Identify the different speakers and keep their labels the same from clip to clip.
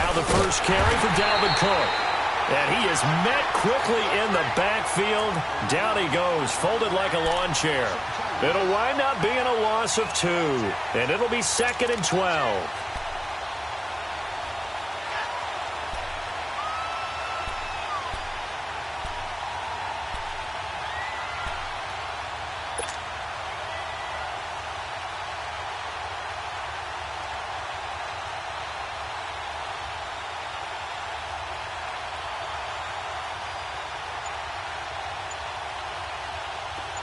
Speaker 1: Now the first carry for Dalvin Cook. And he is met quickly in the backfield. Down he goes, folded like a lawn chair. It'll wind up being a loss of 2. And it'll be 2nd and 12.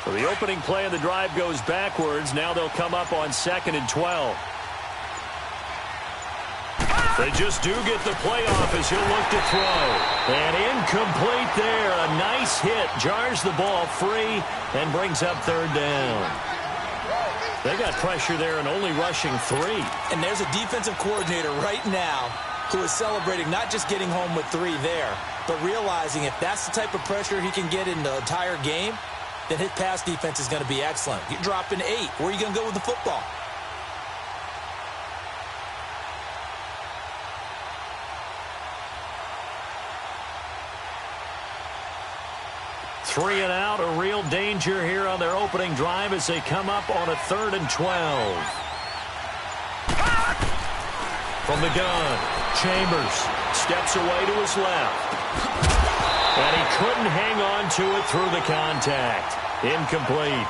Speaker 1: So the opening play of the drive goes backwards. Now they'll come up on 2nd and 12. They just do get the playoff as he'll look to throw. And incomplete there. A nice hit. Jars the ball free and brings up 3rd down. They got pressure there and only rushing 3.
Speaker 2: And there's a defensive coordinator right now who is celebrating not just getting home with 3 there, but realizing if that's the type of pressure he can get in the entire game, then his pass defense is going to be excellent. You're dropping 8. Where are you going to go with the football?
Speaker 1: Three and out, a real danger here on their opening drive as they come up on a 3rd and 12. From the gun, Chambers steps away to his left. And he couldn't hang on to it through the contact. Incomplete.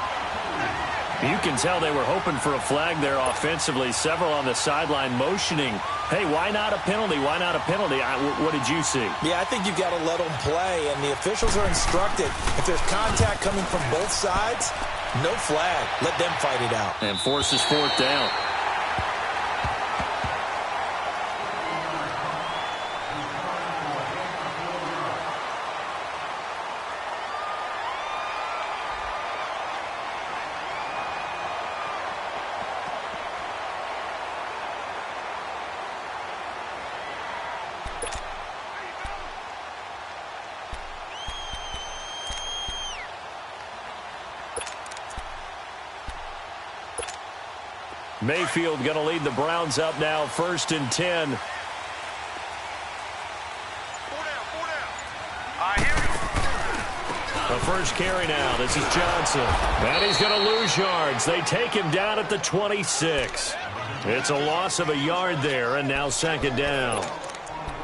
Speaker 1: You can tell they were hoping for a flag there offensively. Several on the sideline motioning, hey, why not a penalty? Why not a penalty? What did you see?
Speaker 2: Yeah, I think you've got to let them play, and the officials are instructed. If there's contact coming from both sides, no flag. Let them fight it out.
Speaker 1: And forces 4th down. Mayfield going to lead the Browns up now, 1st and 10. The first carry now. This is Johnson. And he's going to lose yards. They take him down at the 26. It's a loss of a yard there, and now 2nd down.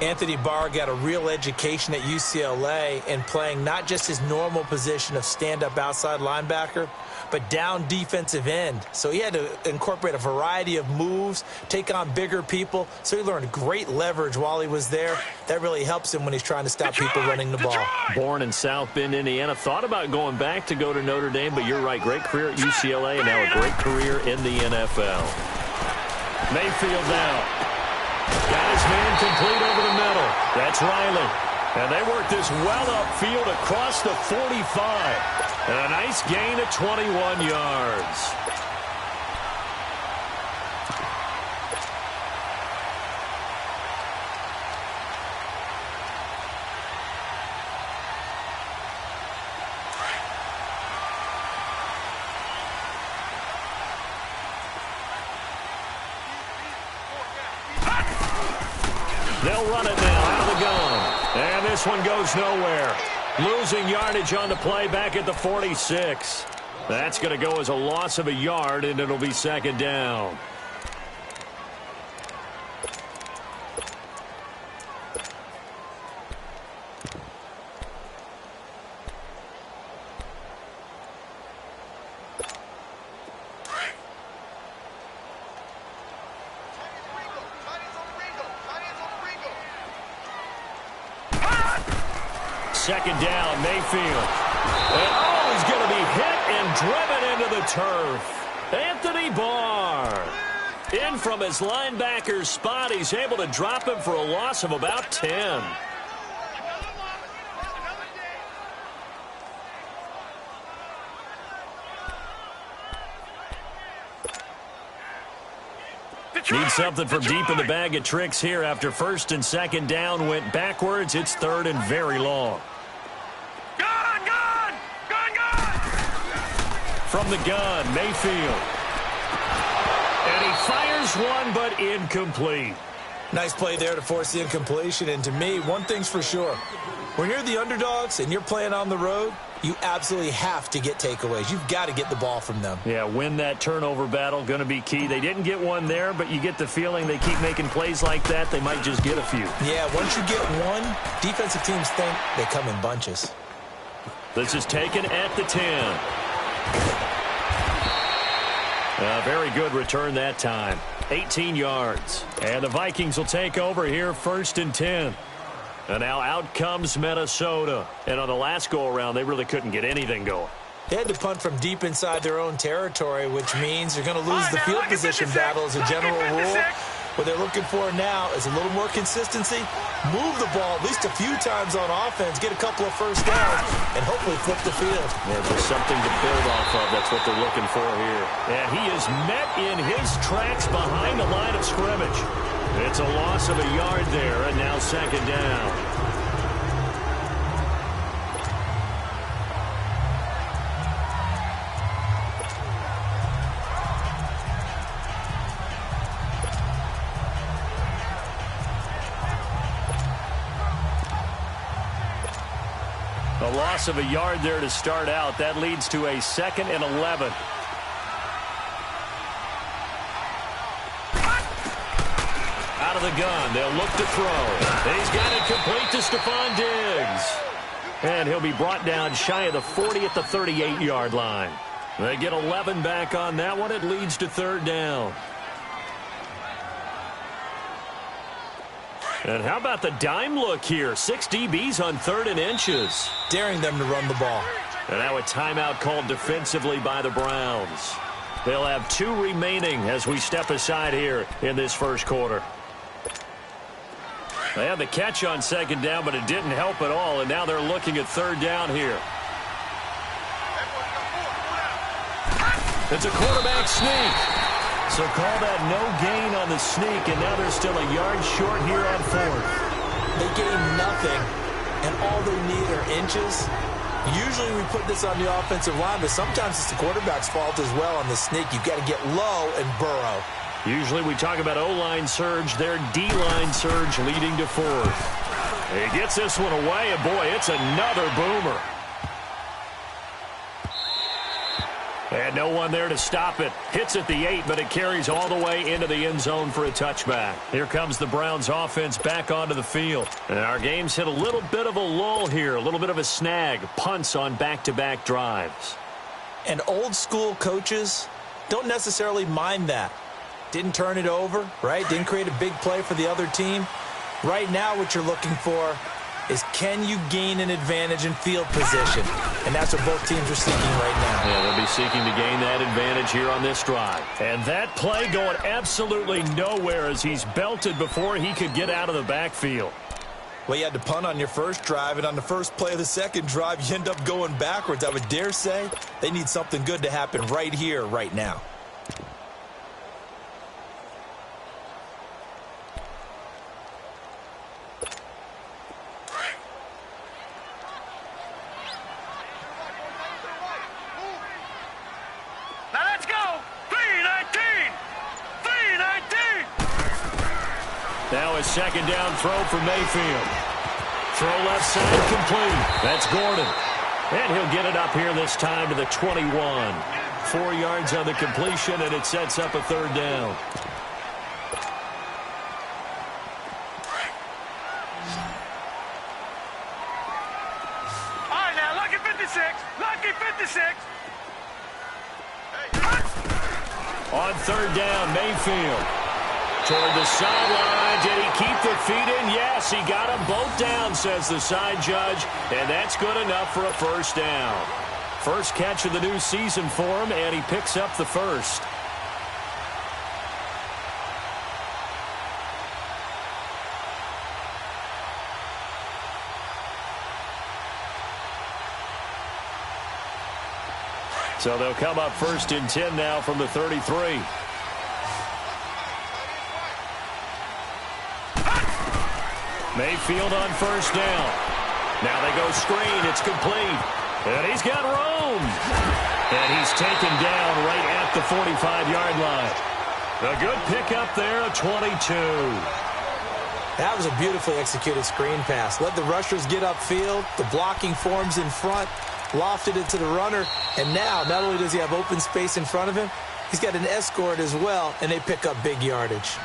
Speaker 2: Anthony Barr got a real education at UCLA in playing not just his normal position of stand-up outside linebacker, but down defensive end. So he had to incorporate a variety of moves, take on bigger people. So he learned great leverage while he was there. That really helps him when he's trying to stop people running the ball.
Speaker 1: Born in South Bend, Indiana. Thought about going back to go to Notre Dame, but you're right. Great career at UCLA and now a great career in the NFL. Mayfield now. Got his man complete over the middle. That's Riley. And they work this well upfield across the 45. And a nice gain of 21 yards. They'll run it now out of the gun. And this one goes nowhere. Losing yardage on the play back at the 46. That's going to go as a loss of a yard, and it'll be 2nd down. Second down, Mayfield. And, he's going to be hit and driven into the turf. Anthony Barr. In from his linebacker spot. He's able to drop him for a loss of about 10. Need something from deep in the bag of tricks here after 1st and 2nd down went backwards. It's 3rd and very long. From the gun, Mayfield. And he fires one, but incomplete.
Speaker 2: Nice play there to force the incompletion. And to me, one thing's for sure. When you're the underdogs and you're playing on the road, you absolutely have to get takeaways. You've got to get the ball from them.
Speaker 1: Yeah, win that turnover battle, going to be key. They didn't get one there, but you get the feeling they keep making plays like that, they might just get a few.
Speaker 2: Yeah, once you get one, defensive teams think they come in bunches.
Speaker 1: This is taken at the 10. A very good return that time. 18 yards. And the Vikings will take over here, 1st and 10. And now out comes Minnesota. And on the last go-around, they really couldn't get anything going.
Speaker 2: They had to punt from deep inside their own territory, which means you're going to lose the field position battle as a general rule. What they're looking for now is a little more consistency, move the ball at least a few times on offense, get a couple of first downs, and hopefully flip the field.
Speaker 1: Yeah, just something to build off of. That's what they're looking for here. And he is met in his tracks behind the line of scrimmage. It's a loss of a yard there, and now 2nd down. A loss of a yard there to start out. That leads to a 2nd and 11. Out of the gun. They'll look to throw. He's got it complete to Stephon Diggs. And he'll be brought down shy of the 40 at the 38-yard line. They get 11 back on that one. It leads to 3rd down. And how about the dime look here? 6 DBs on 3rd and inches.
Speaker 2: Daring them to run the ball.
Speaker 1: And now a timeout called defensively by the Browns. They'll have 2 remaining as we step aside here in this 1st quarter. They had the catch on 2nd down, but it didn't help at all, and now they're looking at 3rd down here. It's a quarterback sneak. So call that no gain on the sneak, and now they're still a yard short here on 4th.
Speaker 2: They gain nothing, and all they need are inches. Usually we put this on the offensive line, but sometimes it's the quarterback's fault as well on the sneak. You've got to get low and burrow.
Speaker 1: Usually we talk about O-line surge, their D-line surge leading to 4th. He gets this one away, and boy, it's another boomer. And no one there to stop it. Hits at the 8, but it carries all the way into the end zone for a touchback. Here comes the Browns offense back onto the field. And our game's hit a little bit of a lull here, a little bit of a snag. Punts on back-to-back drives.
Speaker 2: And old school coaches don't necessarily mind that. Didn't turn it over, right? Didn't create a big play for the other team. Right now what you're looking for is can you gain an advantage in field position? And that's what both teams are seeking right now.
Speaker 1: Yeah, they'll be seeking to gain that advantage here on this drive. And that play going absolutely nowhere as he's belted before he could get out of the backfield.
Speaker 2: Well, you had to punt on your first drive, and on the first play of the second drive, you end up going backwards. I would dare say they need something good to happen right here, right now.
Speaker 1: Now a 2nd down throw for Mayfield. Throw left side complete. That's Gordon. And he'll get it up here this time to the 21. 4 yards on the completion, and it sets up a 3rd down.
Speaker 3: All right, now, lucky 56. Lucky 56.
Speaker 1: On 3rd down, Mayfield. Toward the sideline. Did he keep the feet in? Yes, he got them both down, says the side judge. And that's good enough for a 1st down. First catch of the new season for him, and he picks up the 1st. So they'll come up 1st and 10 now from the 33. Mayfield on 1st down. Now they go screen. It's complete. And he's got room. And he's taken down right at the 45-yard line. A good pickup there, a 22.
Speaker 2: That was a beautifully executed screen pass. Let the rushers get upfield. The blocking forms in front. Lofted it to the runner. And now, not only does he have open space in front of him, he's got an escort as well, and they pick up big yardage.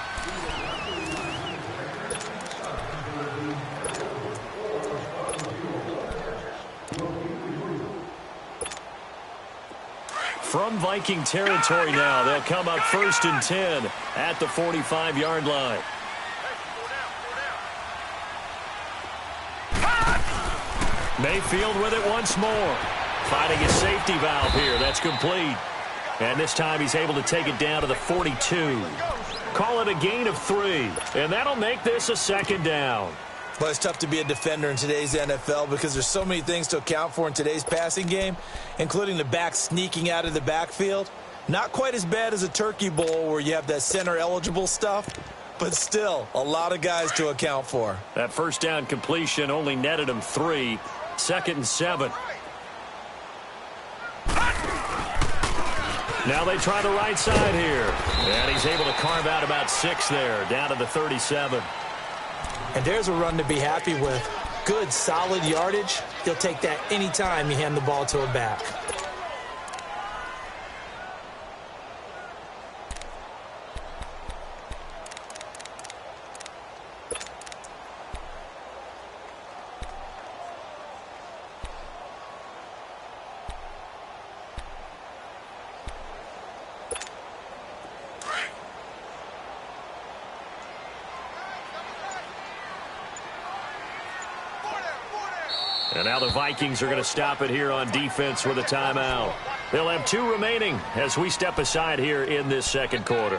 Speaker 1: From Viking territory now, they'll come up 1st and 10 at the 45-yard line. Mayfield with it once more. Finding his safety valve here. That's complete. And this time he's able to take it down to the 42. Call it a gain of 3. And that'll make this a 2nd down.
Speaker 2: Well, it's tough to be a defender in today's NFL because there's so many things to account for in today's passing game, including the back sneaking out of the backfield. Not quite as bad as a turkey bowl where you have that center-eligible stuff, but still a lot of guys to account for.
Speaker 1: That first down completion only netted him 3. 2nd and 7. Now they try the right side here. And he's able to carve out about 6 there, down to the 37.
Speaker 2: And there's a run to be happy with. Good, solid yardage. He'll take that anytime you hand the ball to a back.
Speaker 1: And now the Vikings are going to stop it here on defense with a timeout. They'll have 2 remaining as we step aside here in this 2nd quarter.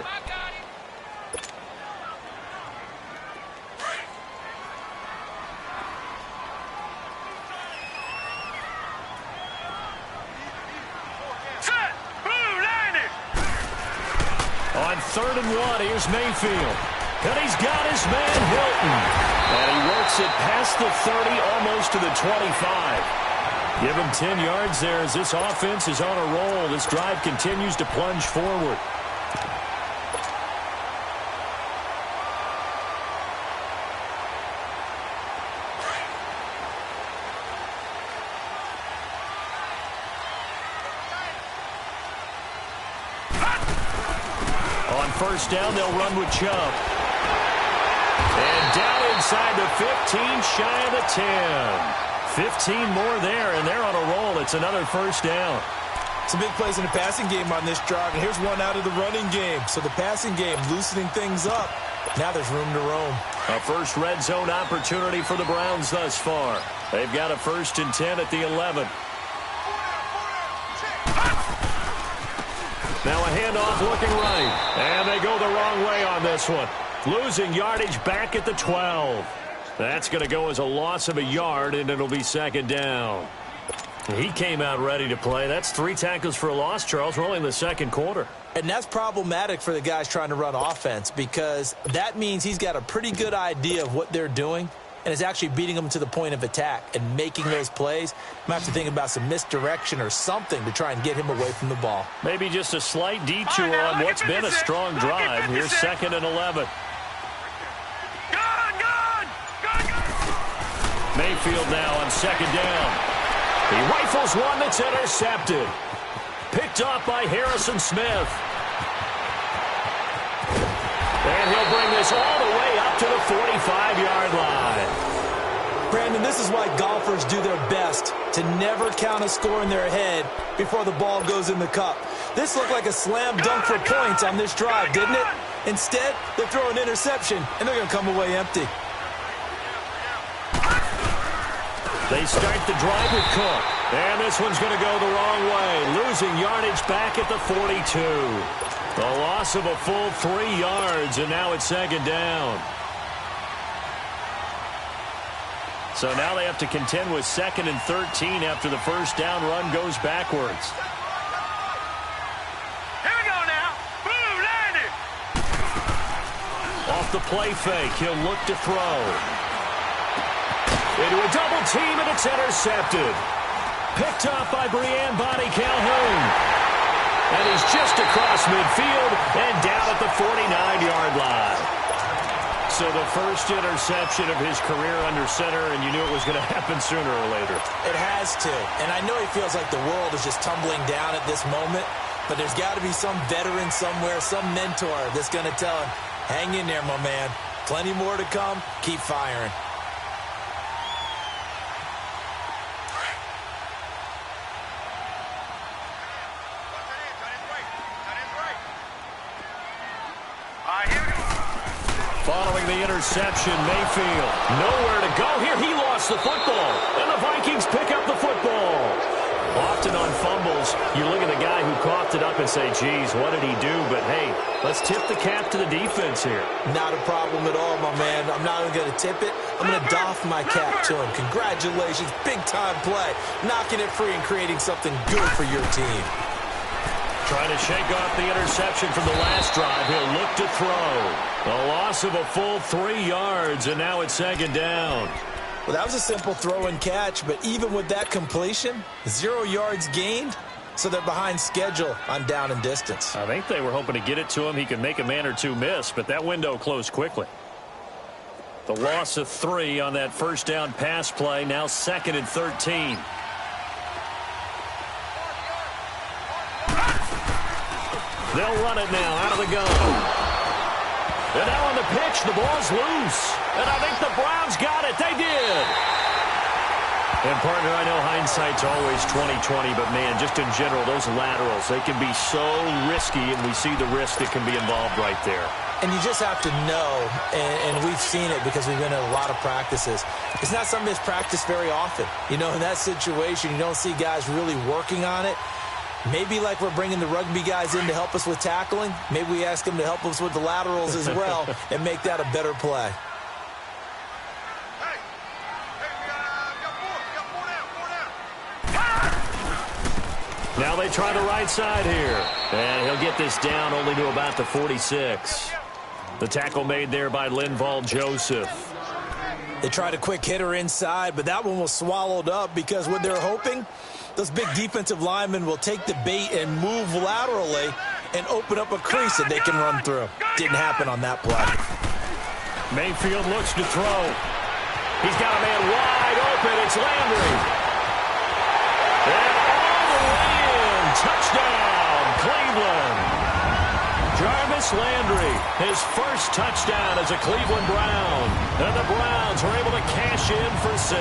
Speaker 1: On 3rd and 1, here's Mayfield. And he's got his man Hilton. And he works it past the 30, almost to the 25. Give him 10 yards there as this offense is on a roll. This drive continues to plunge forward. On 1st down, they'll run with Chubb. And down inside the 15, shy of the 10. 15 more there, and they're on a roll. It's another 1st down.
Speaker 2: Some big plays in the passing game on this drive, and here's one out of the running game. So the passing game loosening things up. Now there's room to roam.
Speaker 1: A first red zone opportunity for the Browns thus far. They've got a 1st and 10 at the 11. Now a handoff looking right. And they go the wrong way on this one. Losing yardage back at the 12. That's going to go as a loss of a yard, and it'll be 2nd down. He came out ready to play. That's 3 tackles for a loss, Charles. We're only in the 2nd quarter.
Speaker 2: And that's problematic for the guys trying to run offense because that means he's got a pretty good idea of what they're doing and is actually beating them to the point of attack and making those plays. Might have to think about some misdirection or something to try and get him away from the ball.
Speaker 1: Maybe just a slight detour on what's been a strong drive. Here's 2nd and 11. Mayfield now on 2nd down. He rifles one that's intercepted. Picked off by Harrison Smith. And he'll bring this all the way up to the 45-yard line.
Speaker 2: Brandon, this is why golfers do their best to never count a score in their head before the ball goes in the cup. This looked like a slam dunk for points on this drive, didn't it? Instead, they throw an interception, and they're going to come away empty.
Speaker 1: They start the drive with Cook. And this one's going to go the wrong way. Losing yardage back at the 42. A loss of a full 3 yards, and now it's 2nd down. So now they have to contend with 2nd and 13 after the 1st down run goes backwards.
Speaker 3: Here we go now. Boom, landed.
Speaker 1: Off the play fake, he'll look to throw. Into a double team, and it's intercepted. Picked up by Breanne Bonnie Calhoun. And he's just across midfield and down at the 49-yard line. So the first interception of his career under center, and you knew it was going to happen sooner or later.
Speaker 2: It has to. And I know he feels like the world is just tumbling down at this moment, but there's got to be some veteran somewhere, some mentor that's going to tell him, hang in there, my man. Plenty more to come. Keep firing.
Speaker 1: Following the interception, Mayfield nowhere to go here. He lost the football, and the Vikings pick up the football. Often on fumbles, you look at the guy who coughed it up and say, geez, what did he do? But, hey, let's tip the cap to the defense here.
Speaker 2: Not a problem at all, my man. I'm not even going to tip it. I'm going to doff my cap to him. Congratulations. Big-time play. Knocking it free and creating something good for your team.
Speaker 1: Trying to shake off the interception from the last drive. He'll look to throw. A loss of a full 3 yards, and now it's second down.
Speaker 2: Well, that was a simple throw and catch, but even with that completion, 0 yards gained, so they're behind schedule on down and distance.
Speaker 1: I think they were hoping to get it to him. He could make a man or two miss, but that window closed quickly. The loss of 3 on that first down pass play, now 2nd and 13. They'll run it now out of the gun. And now on the pitch, the ball's loose. And I think the Browns got it. They did. And, partner, I know hindsight's always 20/20, but, man, just in general, those laterals, they can be so risky, and we see the risk that can be involved right there.
Speaker 2: And you just have to know, and we've seen it because we've been in a lot of practices. It's not something that's practiced very often. You know, in that situation, you don't see guys really working on it. Maybe like we're bringing the rugby guys in to help us with tackling. Maybe we ask them to help us with the laterals as well and make that a better play.
Speaker 1: Now they try the right side here. And he'll get this down only to about the 46. The tackle made there by Linval Joseph.
Speaker 2: They tried a quick hitter inside, but that one was swallowed up because what they're hoping, those big defensive linemen will take the bait and move laterally and open up a crease that they can run through. Didn't happen on that play.
Speaker 1: Mayfield looks to throw. He's got a man wide open. It's Landry. And all the way in. Touchdown, Cleveland. Jarvis Landry, his first touchdown as a Cleveland Brown. And the Browns are able to cash in for 6.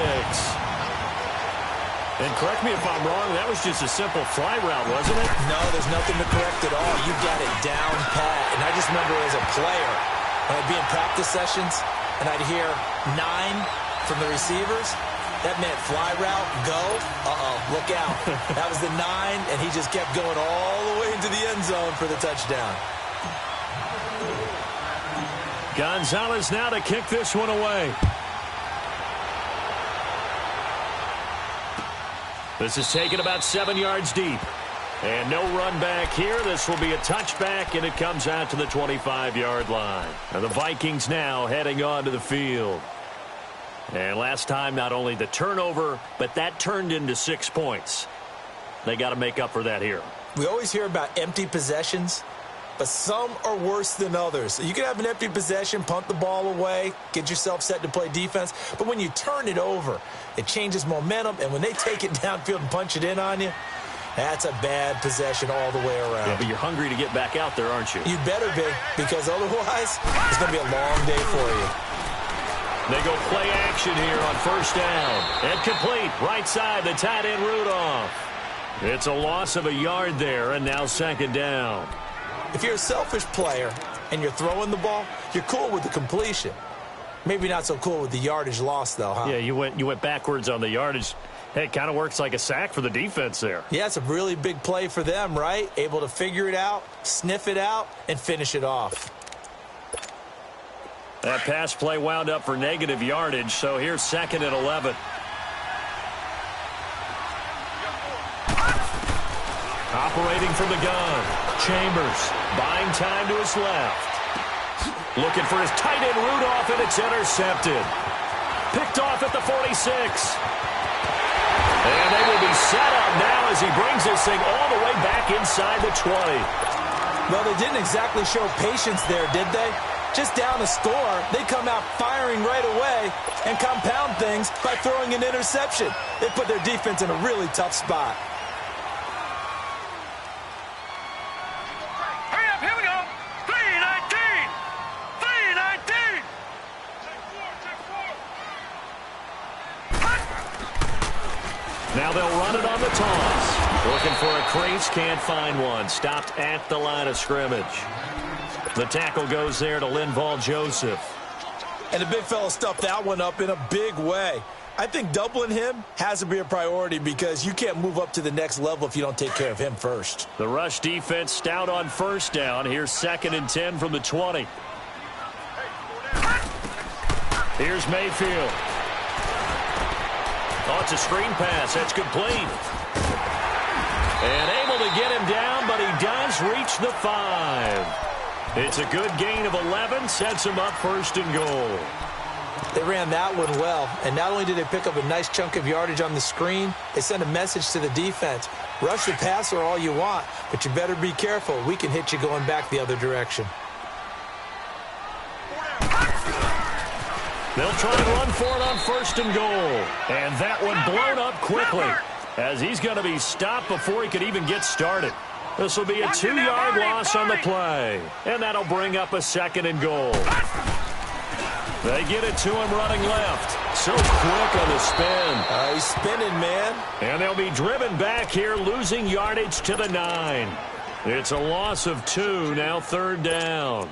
Speaker 1: And correct me if I'm wrong, that was just a simple fly route, wasn't it?
Speaker 2: No, there's nothing to correct at all. You got it down pat. And I just remember as a player, when I'd be in practice sessions, and I'd hear 9 from the receivers, that meant fly route, go, look out. That was the 9, and he just kept going all the way into the end zone for the touchdown.
Speaker 1: Gonzalez now to kick this one away. This is taken about 7 yards deep. And no run back here. This will be a touchback, and it comes out to the 25-yard line. And the Vikings now heading onto the field. And last time, not only the turnover, but that turned into 6 points. They got to make up for that here.
Speaker 2: We always hear about empty possessions, but some are worse than others. You can have an empty possession, punt the ball away, get yourself set to play defense. But when you turn it over, it changes momentum. And when they take it downfield and punch it in on you, that's a bad possession all the way around.
Speaker 1: Yeah, but you're hungry to get back out there, aren't you?
Speaker 2: You better be, because otherwise it's going to be a long day for you.
Speaker 1: They go play action here on first down. And complete. Right side, the tight end Rudolph. It's a loss of a yard there, and now second down.
Speaker 2: If you're a selfish player and you're throwing the ball, you're cool with the completion. Maybe not so cool with the yardage loss, though, huh?
Speaker 1: Yeah, you went backwards on the yardage. Hey, it kind of works like a sack for the defense there.
Speaker 2: Yeah, it's a really big play for them, right? Able to figure it out, sniff it out, and finish it off.
Speaker 1: That pass play wound up for negative yardage, so here's 2nd and 11. Operating from the gun. Chambers buying time to his left. Looking for his tight end Rudolph, and it's intercepted. Picked off at the 46. And they will be set up now as he brings this thing all the way back inside the 20.
Speaker 2: Well, they didn't exactly show patience there, did they? Just down a score, they come out firing right away and compound things by throwing an interception. They put their defense in a really tough spot.
Speaker 3: Hurry up, here we go. 3:19. 3:19.
Speaker 1: Now they'll run it on the toss. Looking for a crease, can't find one. Stopped at the line of scrimmage. The tackle goes there to Linval Joseph.
Speaker 2: And the big fella stuffed that one up in a big way. I think doubling him has to be a priority because you can't move up to the next level if you don't take care of him first.
Speaker 1: The rush defense stout on first down. Here's 2nd and 10 from the 20. Here's Mayfield. Oh, it's a screen pass. That's complete. And able to get him down, but he does reach the 5. It's a good gain of 11, sets him up 1st and goal.
Speaker 2: They ran that one well, and not only did they pick up a nice chunk of yardage on the screen, they sent a message to the defense. Rush the passer all you want, but you better be careful. We can hit you going back the other direction.
Speaker 1: They'll try and run for it on 1st and goal. And that one blown up quickly as he's going to be stopped before he could even get started. This will be a 2-yard loss on the play. And that'll bring up a 2nd and goal. They get it to him running left. So quick on the spin.
Speaker 2: He's spinning, man.
Speaker 1: And they'll be driven back here, losing yardage to the 9. It's a loss of 2, now 3rd down.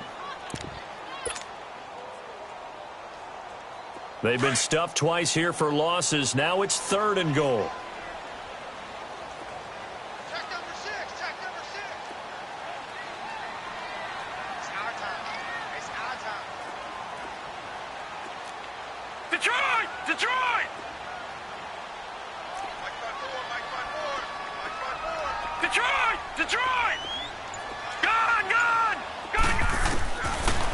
Speaker 1: They've been stuffed twice here for losses. Now it's 3rd and goal.
Speaker 3: Check number 6. Check number 6. It's our time. It's our time. Detroit! Detroit! Mike Van Moore. Mike Van Moore. Mike Van Moore. Detroit! Detroit! Gone! Gone! Gone!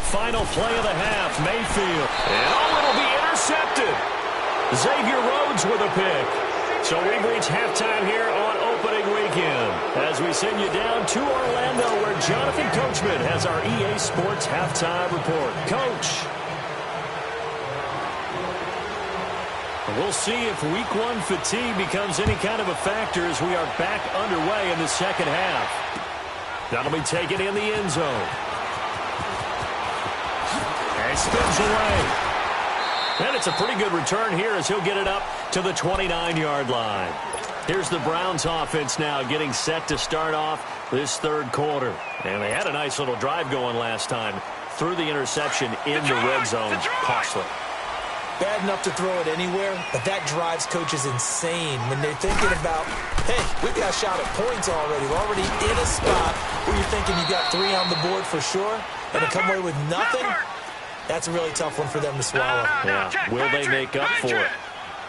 Speaker 1: Final play of the half, Mayfield. And it'll be intercepted. Xavier Rhodes with a pick. So we've reached halftime here on opening weekend as we send you down to Orlando where Jonathan Coachman has our EA Sports halftime report. Coach. We'll see if week 1 fatigue becomes any kind of a factor as we are back underway in the second half. That'll be taken in the end zone. And spins away. And it's a pretty good return here as he'll get it up to the 29-yard line. Here's the Browns offense now getting set to start off this 3rd quarter. And they had a nice little drive going last time. Threw the interception in the red zone. Costly.
Speaker 2: Bad enough to throw it anywhere, but that drives coaches insane when they're thinking about, hey, we've got a shot at points already. We're already in a spot where you're thinking you got 3 on the board for sure, and to come away with nothing, that's a really tough one for them to swallow.
Speaker 1: Yeah. Will they make up for it?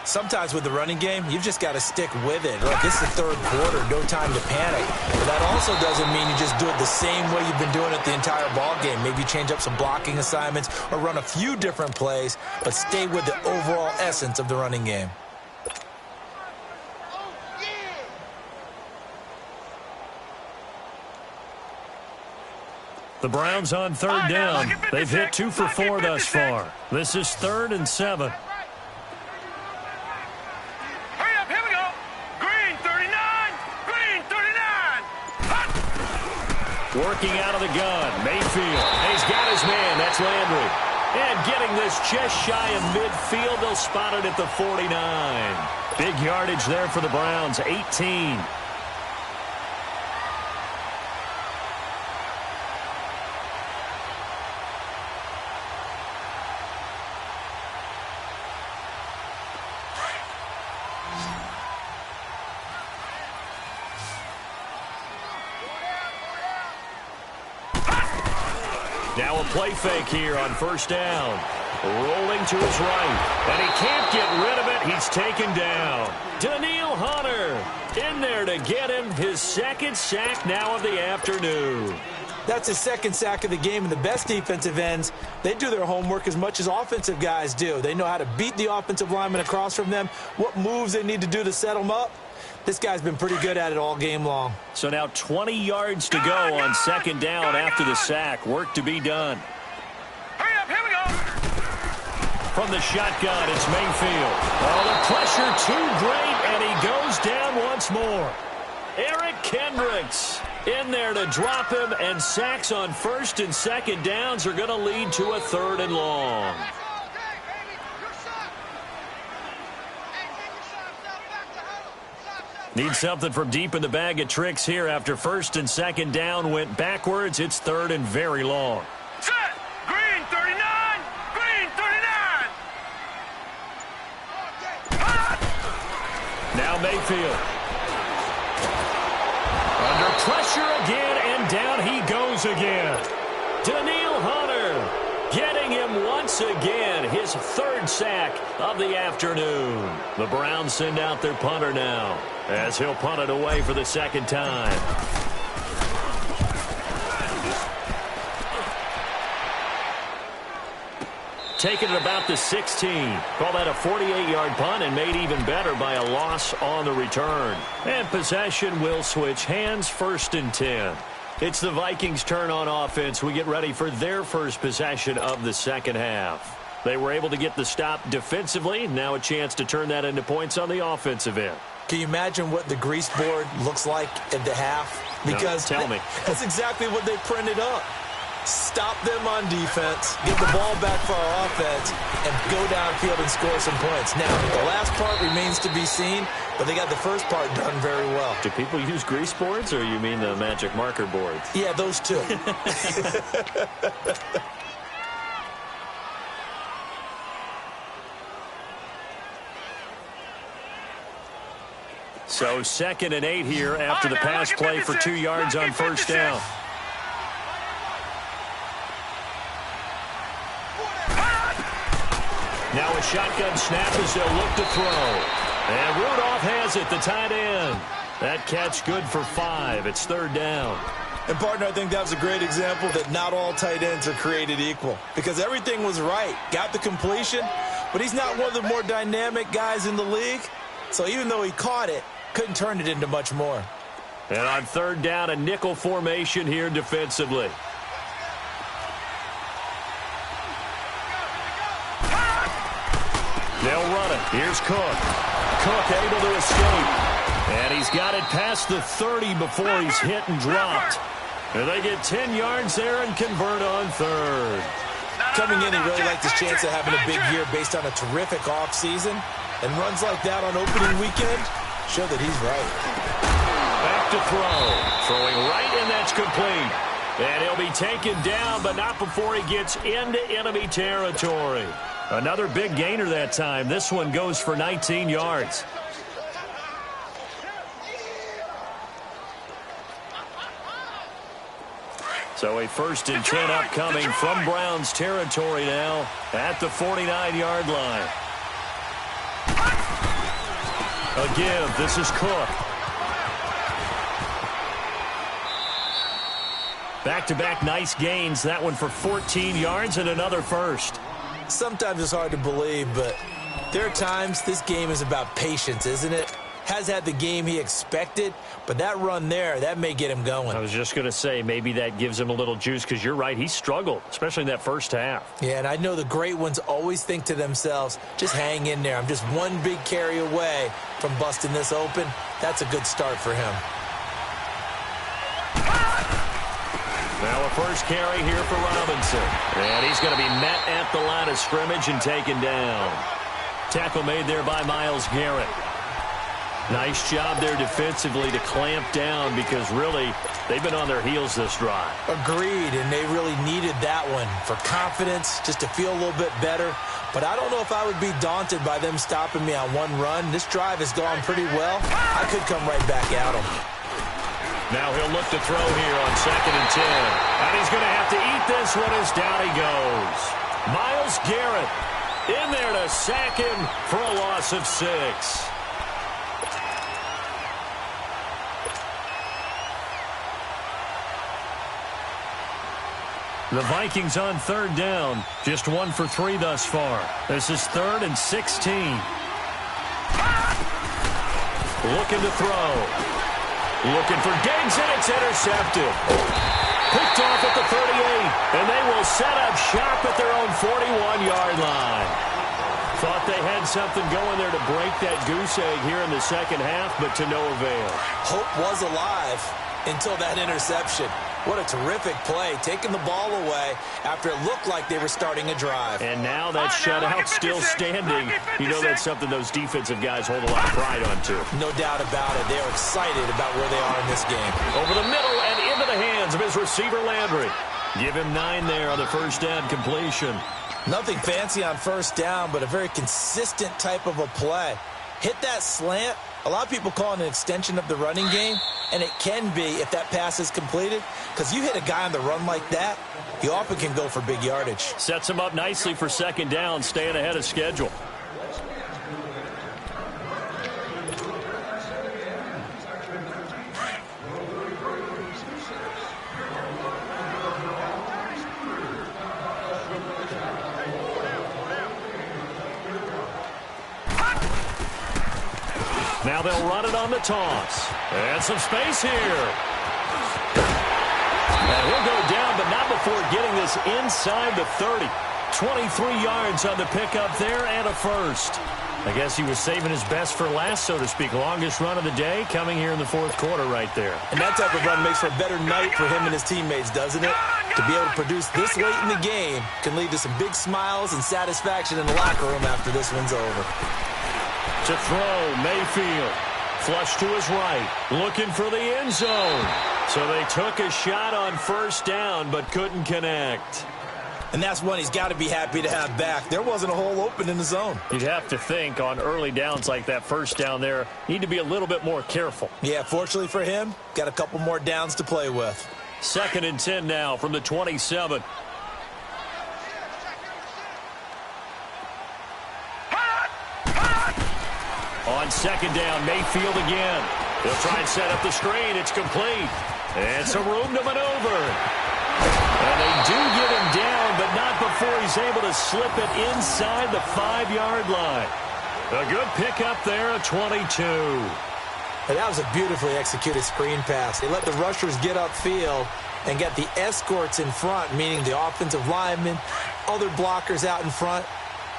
Speaker 2: Sometimes with the running game, you've just got to stick with it. Look, this is the 3rd quarter, no time to panic. But that also doesn't mean you just do it the same way you've been doing it the entire ball game. Maybe change up some blocking assignments or run a few different plays, but stay with the overall essence of the running game.
Speaker 1: The Browns on 3rd down. They've hit 2 for 4 thus far. This is 3rd and 7. Working out of the gun, Mayfield. He's got his man. That's Landry. And getting this just shy of midfield. They'll spot it at the 49. Big yardage there for the Browns, 18. Now a play fake here on 1st down. Rolling to his right. And he can't get rid of it. He's taken down. Daniil Hunter in there to get him his 2nd sack now of the afternoon.
Speaker 2: That's his 2nd sack of the game, and the best defensive ends, they do their homework as much as offensive guys do. They know how to beat the offensive lineman across from them, what moves they need to do to set them up. This guy's been pretty good at it all game long.
Speaker 1: So now 20 yards to go on 2nd down after the sack. Work to be done. from the shotgun. It's Mayfield. Oh, the pressure too great, and he goes down once more. Eric Kendricks in there to drop him, and sacks on first and second downs are going to lead to a 3rd and long. Need something from deep in the bag of tricks here after first and second down went backwards. It's 3rd and very long.
Speaker 3: Set. Green 39. Green 39.
Speaker 1: Now Mayfield. Under pressure again, and down he goes again. Daniil Hunter getting him once again, his 3rd sack of the afternoon. The Browns send out their punter now, as he'll punt it away for the second time. Taking it about the 16. Call that a 48-yard punt, and made even better by a loss on the return. And possession will switch hands, 1st and 10. It's the Vikings' turn on offense. We get ready for their first possession of the second half. They were able to get the stop defensively. Now a chance to turn that into points on the offensive end.
Speaker 2: Can you imagine what the grease board looks like at the half? Because
Speaker 1: no, tell me.
Speaker 2: That's exactly what they printed up. Stop them on defense, get the ball back for our offense, and go downfield and score some points. Now, the last part remains to be seen, but they got the first part done very well.
Speaker 1: Do people use grease boards, or you mean the magic marker boards?
Speaker 2: Yeah, those two.
Speaker 1: So 2nd and 8 here after the pass play for 2 yards on first down. Now a shotgun snap as they'll look to throw. And Rudolph has it, the tight end. That catch good for 5. It's 3rd down.
Speaker 2: And, partner, I think that was a great example that not all tight ends are created equal. Because everything was right. Got the completion, but he's not one of the more dynamic guys in the league. So even though he caught it, couldn't turn it into much more.
Speaker 1: And on 3rd down, a nickel formation here defensively. They'll run it. Here's Cook. Cook able to escape. And he's got it past the 30 before he's hit and dropped. And they get 10 yards there and convert on 3rd.
Speaker 2: Coming in, he really liked his chance of having a big year based on a terrific offseason. And runs like that on opening weekend show that he's right.
Speaker 1: Back to throw. Throwing right, and that's complete. And he'll be taken down, but not before he gets into enemy territory. Another big gainer that time. This one goes for 19 yards. So a 1st and 10 upcoming from Browns territory now at the 49-yard line. A give. This is Cook. Back-to-back nice gains. That one for 14 yards and another first.
Speaker 2: Sometimes it's hard to believe, but there are times this game is about patience, isn't it? Has had the game he expected, but that run there, that may get him going.
Speaker 1: I was just going to say, maybe that gives him a little juice, because you're right, he struggled, especially in that first half.
Speaker 2: Yeah, and I know the great ones always think to themselves, just hang in there. I'm just one big carry away from busting this open. That's a good start for him.
Speaker 1: Now a first carry here for Robinson. And he's going to be met at the line of scrimmage and taken down. Tackle made there by Myles Garrett. Nice job there defensively to clamp down, because really they've been on their heels this drive.
Speaker 2: Agreed, and they really needed that one for confidence, just to feel a little bit better. But I don't know if I would be daunted by them stopping me on one run. This drive has gone pretty well. I could come right back at them.
Speaker 1: Now he'll look to throw here on 2nd and 10. And he's going to have to eat this one as down he goes. Myles Garrett in there to sack him for a loss of 6. The Vikings on 3rd down. Just 1 for 3 thus far. This is 3rd and 16. Looking to throw. Looking for Diggs, and it's intercepted. Picked off at the 38, and they will set up shop at their own 41-yard line. Thought they had something going there to break that goose egg here in the second half, but to no avail.
Speaker 2: Hope was alive until that interception. What a terrific play, taking the ball away after it looked like they were starting a drive.
Speaker 1: And now that shutout still standing. You know that's something those defensive guys hold a lot of pride on, too.
Speaker 2: No doubt about it. They are excited about where they are in this game.
Speaker 1: Over the middle and into the hands of his receiver, Landry. Give him 9 there on the first down completion.
Speaker 2: Nothing fancy on first down, but a very consistent type of a play. Hit that slant. A lot of people call it an extension of the running game, and it can be if that pass is completed, because you hit a guy on the run like that, he often can go for big yardage.
Speaker 1: Sets him up nicely for second down, staying ahead of schedule. Now they'll run it on the toss. And some space here. And he'll go down, but not before getting this inside the 30. 23 yards on the pickup there and a first. I guess he was saving his best for last, so to speak. Longest run of the day coming here in the fourth quarter right there.
Speaker 2: And that type of run makes for a better night for him and his teammates, doesn't it? To be able to produce this late in the game can lead to some big smiles and satisfaction in the locker room after this one's over.
Speaker 1: To throw, Mayfield. Flush to his right. Looking for the end zone. So they took a shot on first down, but couldn't connect.
Speaker 2: And that's one he's got to be happy to have back. There wasn't a hole open in the zone.
Speaker 1: You'd have to think on early downs like that first down there, need to be a little bit more careful.
Speaker 2: Yeah, fortunately for him, got a couple more downs to play with.
Speaker 1: 2nd and 10 now from the 27. On second down, Mayfield again. He'll try and set up the screen. It's complete. And some room to maneuver. And they do get him down, but not before he's able to slip it inside the 5-yard line. A good pickup there at 22.
Speaker 2: And that was a beautifully executed screen pass. They let the rushers get upfield and get the escorts in front, meaning the offensive linemen, other blockers out in front.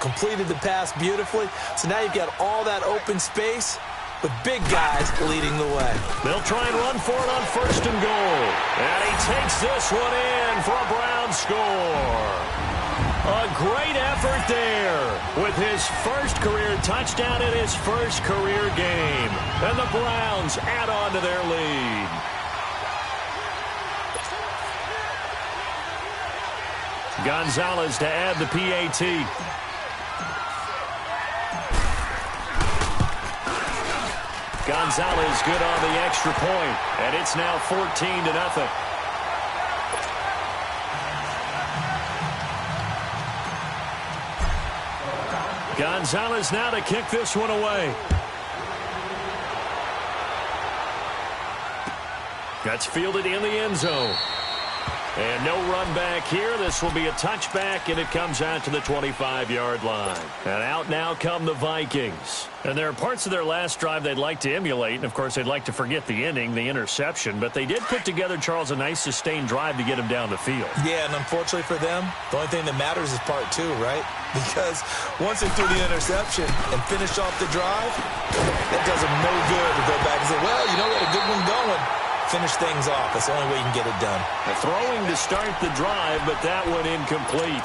Speaker 2: Completed the pass beautifully. So now you've got all that open space with big guys leading the way.
Speaker 1: They'll try and run for it on first and goal. And he takes this one in for a Brown score. A great effort there with his first career touchdown in his first career game. And the Browns add on to their lead. Gonzalez to add the PAT. Gonzalez good on the extra point, and it's now 14-0. Gonzalez now to kick this one away. That's fielded in the end zone. And no run back here. This will be a touchback, and it comes out to the 25-yard line. And out now come the Vikings. And there are parts of their last drive they'd like to emulate. And, of course, they'd like to forget the ending, the interception. But they did put together, Charles, a nice sustained drive to get him down the field.
Speaker 2: Yeah, and unfortunately for them, the only thing that matters is part 2, right? Because once they threw the interception and finished off the drive, that does them no good to go back and say, well, you know, we had a good one going. Finish things off. That's the only way you can get it done.
Speaker 1: Throwing to start the drive, but that one incomplete.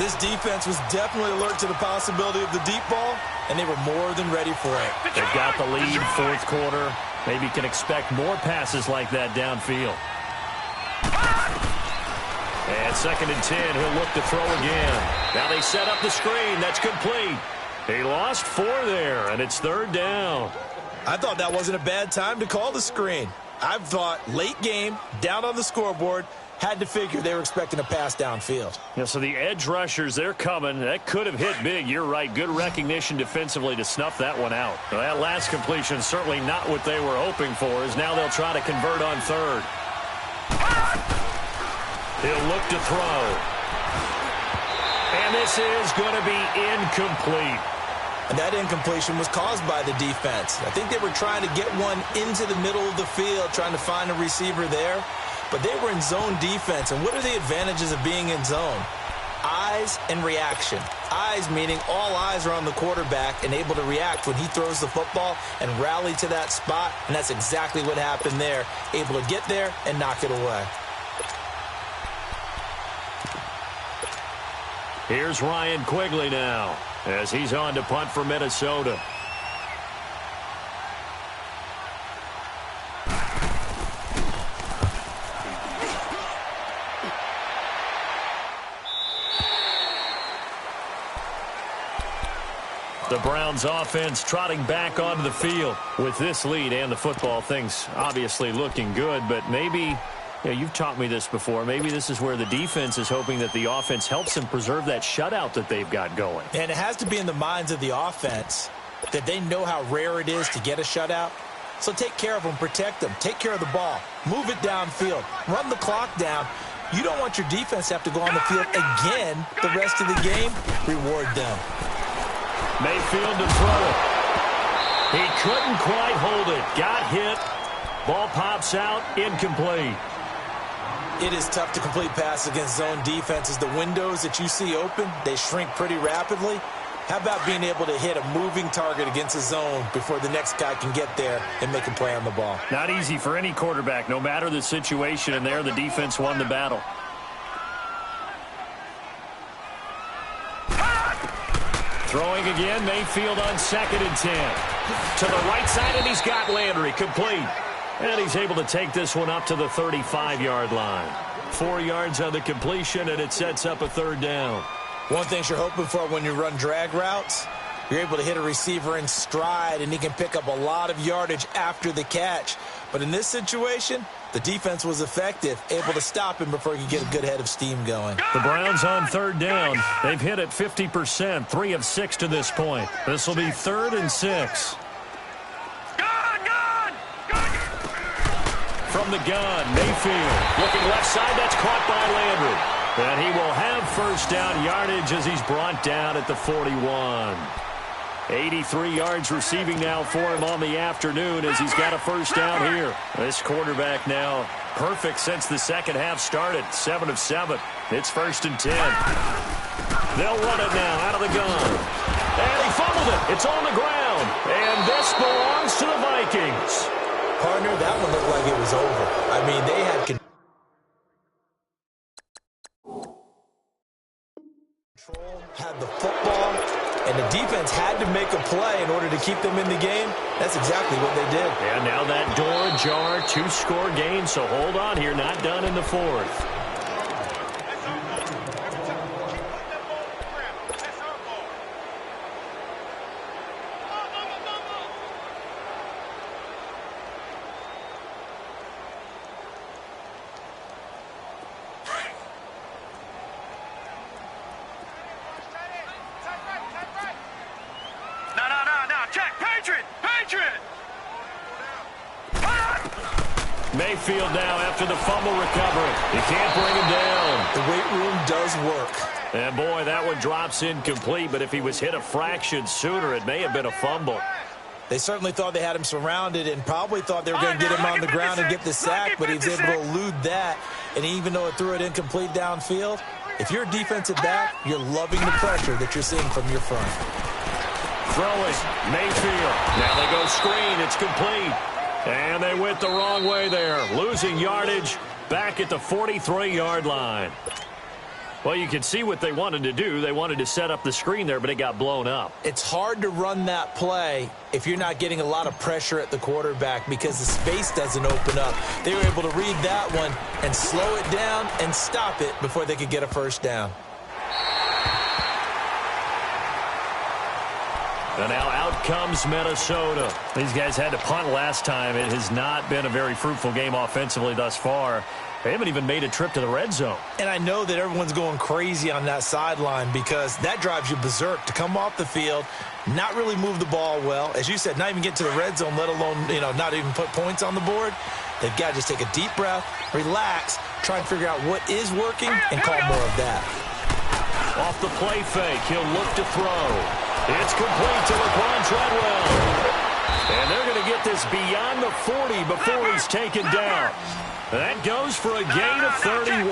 Speaker 2: This defense was definitely alert to the possibility of the deep ball, and they were more than ready for it.
Speaker 1: They've got the lead, fourth quarter. Maybe can expect more passes like that downfield. And 2nd and 10, he'll look to throw again. Now they set up the screen. That's complete. He lost 4 there, and it's 3rd down.
Speaker 2: I thought that wasn't a bad time to call the screen. I thought late game, down on the scoreboard, had to figure they were expecting a pass downfield.
Speaker 1: Yeah, so the edge rushers, they're coming. That could have hit big. You're right. Good recognition defensively to snuff that one out. Well, that last completion certainly not what they were hoping for, as now they'll try to convert on 3rd. He'll look to throw. And this is going to be incomplete.
Speaker 2: And that incompletion was caused by the defense. I think they were trying to get one into the middle of the field, trying to find a receiver there. But they were in zone defense. And what are the advantages of being in zone? eyes and reaction. Eyes meaning all eyes are on the quarterback and able to react when he throws the football and rally to that spot, and that's exactly what happened there. Able to get there and knock it away.
Speaker 1: Here's Ryan Quigley now as he's on to punt for Minnesota. The Browns offense trotting back onto the field with this lead and the football. Things obviously looking good, but maybe, you've taught me this before, maybe this is where the defense is hoping that the offense helps them preserve that shutout that they've got going.
Speaker 2: And it has to be in the minds of the offense that they know how rare it is to get a shutout. So take care of them, protect them, take care of the ball, move it downfield, run the clock down. You don't want your defense to have to go on the field again the rest of the game. Reward them.
Speaker 1: Mayfield to throw it. He couldn't quite hold it. Got hit. Ball pops out. Incomplete.
Speaker 2: It is tough to complete pass against zone defenses. The windows that you see open, they shrink pretty rapidly. How about being able to hit a moving target against a zone before the next guy can get there and make a play on the ball?
Speaker 1: Not easy for any quarterback, no matter the situation, and there the defense won the battle. Throwing again, Mayfield on 2nd and 10. To the right side, and he's got Landry complete. And he's able to take this one up to the 35-yard line. 4 yards on the completion, and it sets up a 3rd down.
Speaker 2: One thing you're hoping for when you run drag routes, you're able to hit a receiver in stride, and he can pick up a lot of yardage after the catch. But in this situation, the defense was effective, able to stop him before he could get a good head of steam going.
Speaker 1: The Browns on 3rd down. They've hit it 50%, 3 of 6 to this point. This will be 3rd and 6. From the gun, Mayfield looking left side. That's caught by Landry. And he will have 1st down yardage as he's brought down at the 41. 83 yards receiving now for him on the afternoon as he's got a 1st down here. This quarterback now perfect since the second half started. 7 of 7. It's 1st and 10. They'll run it now out of the gun. And he fumbled it. It's on the ground. And this belongs to the Vikings.
Speaker 2: Partner, that one looked like it was over. I mean, they had control, had the football, and the defense had to make a play in order to keep them in the game. That's exactly what they did.
Speaker 1: And now that door ajar, 2-score game, so hold on here, not done in the 4th. Mayfield now after the fumble recovery. You can't bring him down.
Speaker 2: The weight room does work.
Speaker 1: And boy, that one drops incomplete, but if he was hit a fraction sooner, it may have been a fumble.
Speaker 2: They certainly thought they had him surrounded and probably thought they were going to get him on the ground and get the sack, but he was able to elude that. And even though it threw it incomplete downfield, if you're a defensive back, you're loving the pressure that you're seeing from your front.
Speaker 1: Throwing, Mayfield. Now they go screen. It's complete. And they went the wrong way there. Losing yardage back at the 43-yard line. Well, you can see what they wanted to do. They wanted to set up the screen there, but it got blown up.
Speaker 2: It's hard to run that play if you're not getting a lot of pressure at the quarterback because the space doesn't open up. They were able to read that one and slow it down and stop it before they could get a 1st down.
Speaker 1: And now out comes Minnesota. These guys had to punt last time. It has not been a very fruitful game offensively thus far. They haven't even made a trip to the red zone. And
Speaker 2: I know that everyone's going crazy on that sideline because that drives you berserk to come off the field, not really move the ball well. As you said, not even get to the red zone, let alone, not even put points on the board. They've got to just take a deep breath, relax, try and figure out what is working and call more of that.
Speaker 1: Off the play fake, he'll look to throw. It's complete to Laquan Treadwell. And they're going to get this beyond the 40 before he's taken down. That goes for a gain of 31.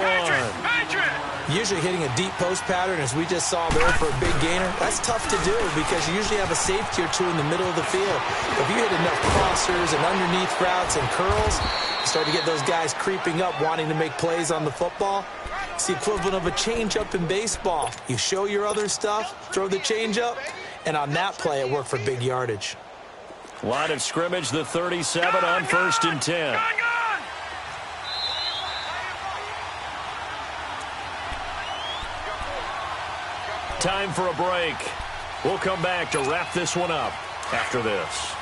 Speaker 2: usually hitting a deep post pattern, as we just saw there for a big gainer. That's tough to do because you usually have a safety or two in the middle of the field. If you hit enough crossers and underneath routes and curls, you start to get those guys creeping up, wanting to make plays on the football. It's the equivalent of a change-up in baseball. You show your other stuff, throw the change-up, and on that play, it worked for big yardage.
Speaker 1: Line of scrimmage, the 37 on 1st and 10. Time for a break. We'll come back to wrap this one up after this.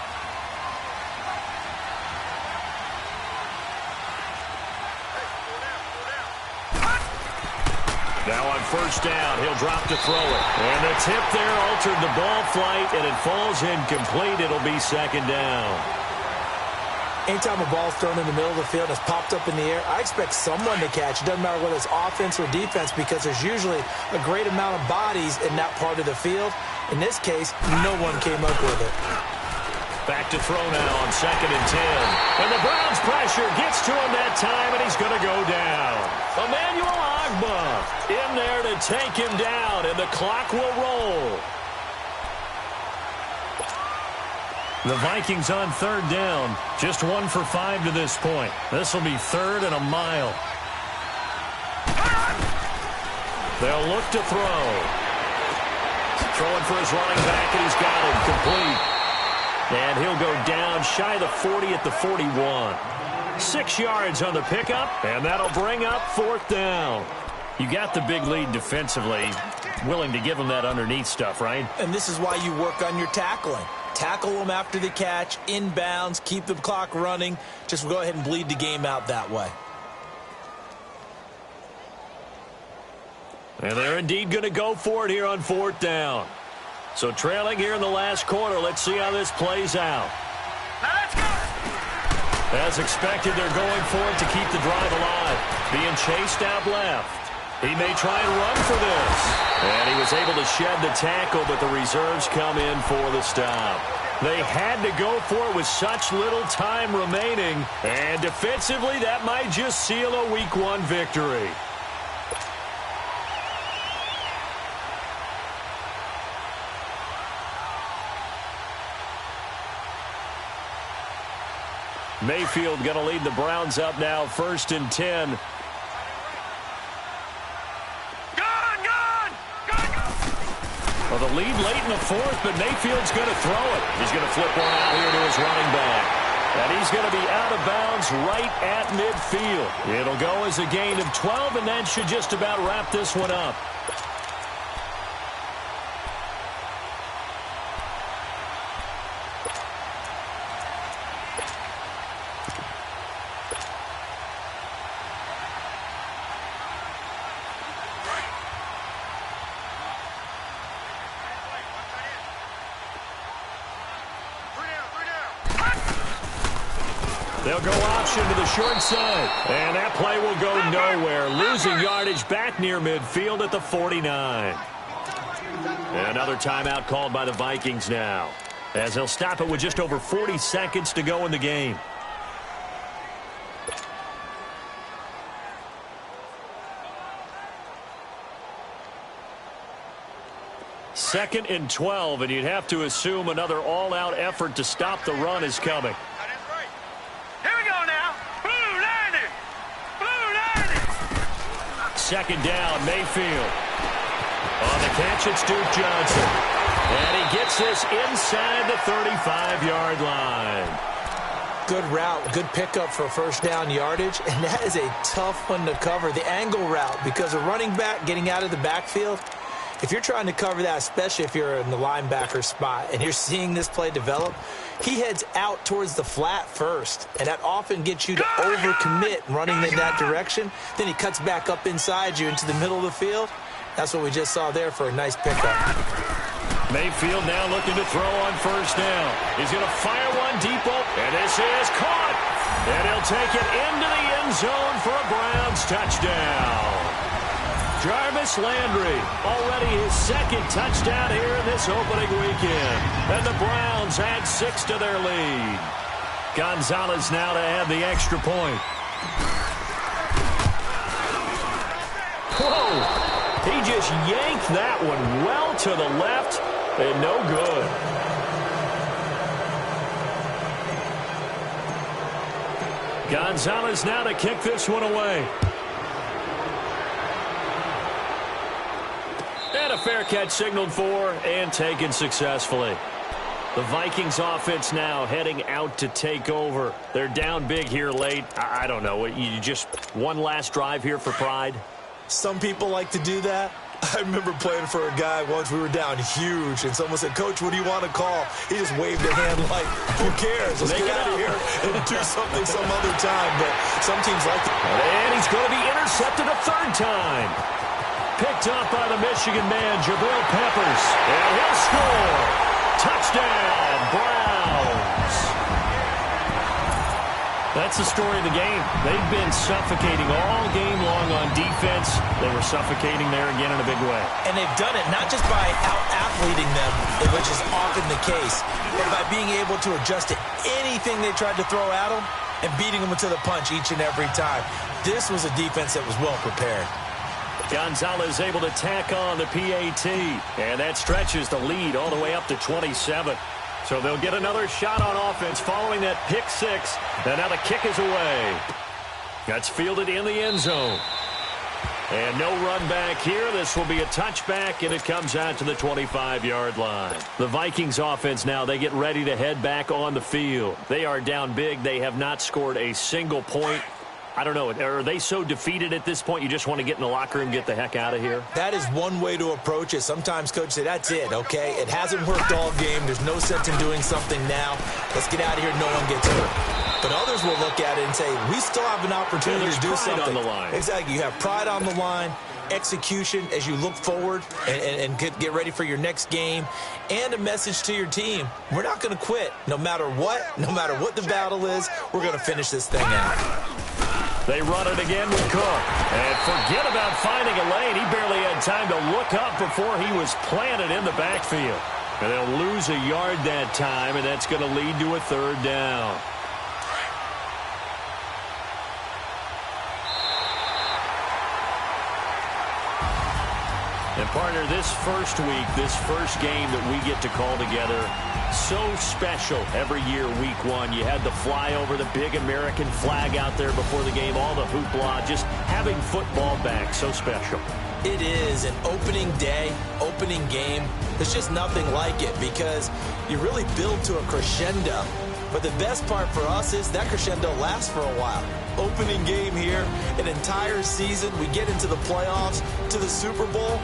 Speaker 1: Now on 1st down, he'll drop to throw it. And the tip there altered the ball flight, and it falls incomplete. It'll be 2nd down.
Speaker 2: Anytime a ball's thrown in the middle of the field and it's popped up in the air, I expect someone to catch. It doesn't matter whether it's offense or defense, because there's usually a great amount of bodies in that part of the field. In this case, no one came up with it.
Speaker 1: Back to throw now on 2nd and 10. And the Browns' pressure gets to him that time, and he's going to go down. Emmanuel Agba in there to take him down, and the clock will roll. The Vikings on 3rd down, just 1 for 5 to this point. This will be 3rd and a mile. They'll look to throw. Throwing for his running back, and he's got him complete. And he'll go down shy of the 40 at the 41. 6 yards on the pickup, and that'll bring up 4th down. You got the big lead defensively, willing to give him that underneath stuff, right?
Speaker 2: And this is why you work on your tackling. Tackle them after the catch, inbounds, keep the clock running. Just go ahead and bleed the game out that way.
Speaker 1: And they're indeed going to go for it here on 4th down. So trailing here in the last quarter, let's see how this plays out.
Speaker 3: Now let's go.
Speaker 1: As expected, they're going for it to keep the drive alive. Being chased out left. He may try and run for this. And he was able to shed the tackle, but the reserves come in for the stop. They had to go for it with such little time remaining. And defensively, that might just seal a Week 1 victory. Mayfield going to lead the Browns up now, 1st and 10. Well, the lead late in the 4th, but Mayfield's going to throw it. He's going to flip one out here to his running back. And he's going to be out of bounds right at midfield. It'll go as a gain of 12, and that should just about wrap this one up. They'll go option to the short side. And that play will go nowhere. Losing yardage back near midfield at the 49. And another timeout called by the Vikings now, as they'll stop it with just over 40 seconds to go in the game. Second and 12, and you'd have to assume another all-out effort to stop the run is coming. Second down, Mayfield. On the catch, it's Duke Johnson. And he gets this inside the 35-yard line.
Speaker 2: Good route, good pickup for 1st down yardage, and that is a tough one to cover, the angle route, because a running back getting out of the backfield, if you're trying to cover that, especially if you're in the linebacker spot and you're seeing this play develop, he heads out towards the flat first, and that often gets you to overcommit running in that direction. Then he cuts back up inside you into the middle of the field. That's what we just saw there for a nice pickup.
Speaker 1: Mayfield now looking to throw on 1st down. He's going to fire one deep open, and this is caught. And he'll take it into the end zone for a Browns touchdown. Jarvis Landry, already his 2nd touchdown here in this opening weekend. And the Browns add 6 to their lead. Gonzalez now to add the extra point. Whoa! just yanked that one well to the left, and no good. Gonzalez now to kick this one away. And a fair catch signaled for and taken successfully. The Vikings offense now heading out to take over. They're down big here late. I don't know. You just one last drive here for pride?
Speaker 2: Some people like to do that. I remember playing for a guy once. We were down huge, and someone said, "Coach, what do you want to call?" He just waved a hand like, who cares? Let's get out of here and do something some other time. But some teams like it.
Speaker 1: And he's going to be intercepted a third time. Picked up by the Michigan man, Jabril Peppers. And he'll score. Touchdown, Browns. That's the story of the game. They've been suffocating all game long on defense. They were suffocating there again in a big way.
Speaker 2: And they've done it not just by out-athleting them, which is often the case, but by being able to adjust to anything they tried to throw at them and beating them to the punch each and every time. This was a defense that was well prepared.
Speaker 1: Gonzalez able to tack on the PAT, and that stretches the lead all the way up to 27. So they'll get another shot on offense following that pick six, and now the kick is away. That's fielded in the end zone. And no run back here. This will be a touchback, and it comes out to the 25-yard line. The Vikings offense now, they get ready to head back on the field. They are down big. They have not scored a single point. I don't know, are they so defeated at this point you just want to get in the locker room and get the heck out of here?
Speaker 2: That is one way to approach it. Sometimes coaches say, that's it, okay? It hasn't worked all game. There's no sense in doing something now. Let's get out of here. No one gets hurt. But others will look at it and say, we still have an opportunity to do something.
Speaker 1: On the line.
Speaker 2: Exactly. You have pride on the line, execution as you look forward and get ready for your next game, and a message to your team. We're not going to quit. No matter what the battle is, we're going to finish this thing out.
Speaker 1: They run it again with Cook. And forget about finding a lane. He barely had time to look up before he was planted in the backfield. And they'll lose a yard that time, and that's going to lead to a third down. And, partner, this first week, this first game that we get to call together, so special every year, week one. You had the flyover, the big American flag out there before the game, all the hoopla, just having football back, so special.
Speaker 2: It is an opening day, opening game. There's just nothing like it because you really build to a crescendo. But the best part for us is that crescendo lasts for a while. Opening game here, an entire season. We get into the playoffs, to the Super Bowl.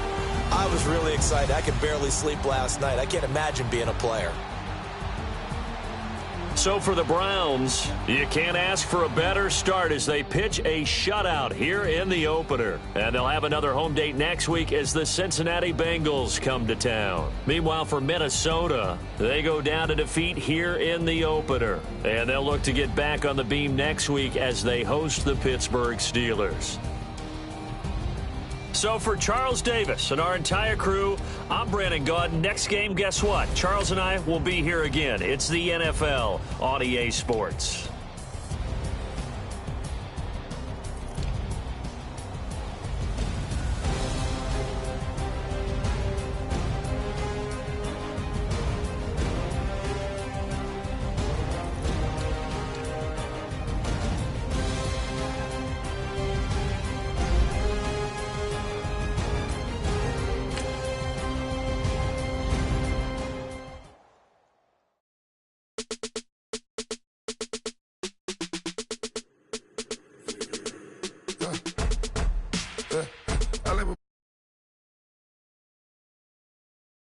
Speaker 2: I was really excited. I could barely sleep last night. I can't imagine being a player.
Speaker 1: So for the Browns, you can't ask for a better start as they pitch a shutout here in the opener. And they'll have another home date next week as the Cincinnati Bengals come to town. Meanwhile, for Minnesota, they go down to defeat here in the opener. And they'll look to get back on the beam next week as they host the Pittsburgh Steelers. So for Charles Davis and our entire crew, I'm Brandon Gaudin. Next game, guess what? Charles and I will be here again. It's the NFL on EA Sports.